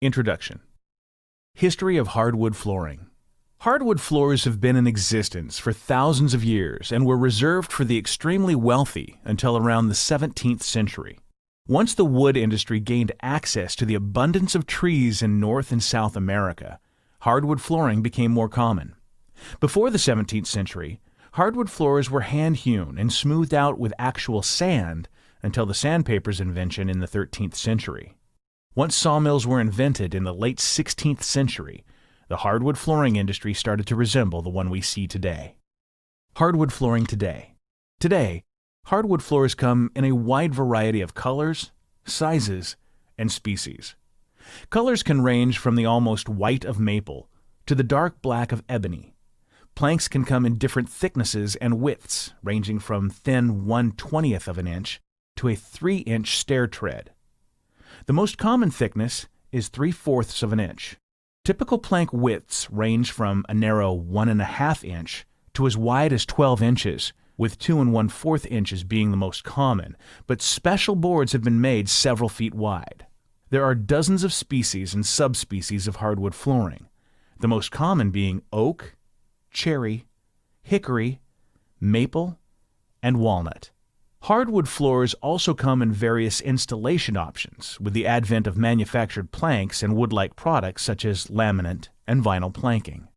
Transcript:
Introduction. History of hardwood flooring. Hardwood floors have been in existence for thousands of years and were reserved for the extremely wealthy until around the 17th century. Once the wood industry gained access to the abundance of trees in North and South America, hardwood flooring became more common. Before the 17th century, hardwood floors were hand-hewn and smoothed out with actual sand until the sandpaper's invention in the 13th century. Once sawmills were invented in the late 16th century, the hardwood flooring industry started to resemble the one we see today. Hardwood flooring today. Today, hardwood floors come in a wide variety of colors, sizes, and species. Colors can range from the almost white of maple to the dark black of ebony. Planks can come in different thicknesses and widths, ranging from thin 1/20th of an inch to a 3-inch stair tread. The most common thickness is 3/4 of an inch. Typical plank widths range from a narrow 1.5 inch to as wide as 12 inches, with 2 1/4 inches being the most common, but special boards have been made several feet wide. There are dozens of species and subspecies of hardwood flooring, the most common being oak, cherry, hickory, maple, and walnut. Hardwood floors also come in various installation options with the advent of manufactured planks and wood-like products such as laminate and vinyl planking.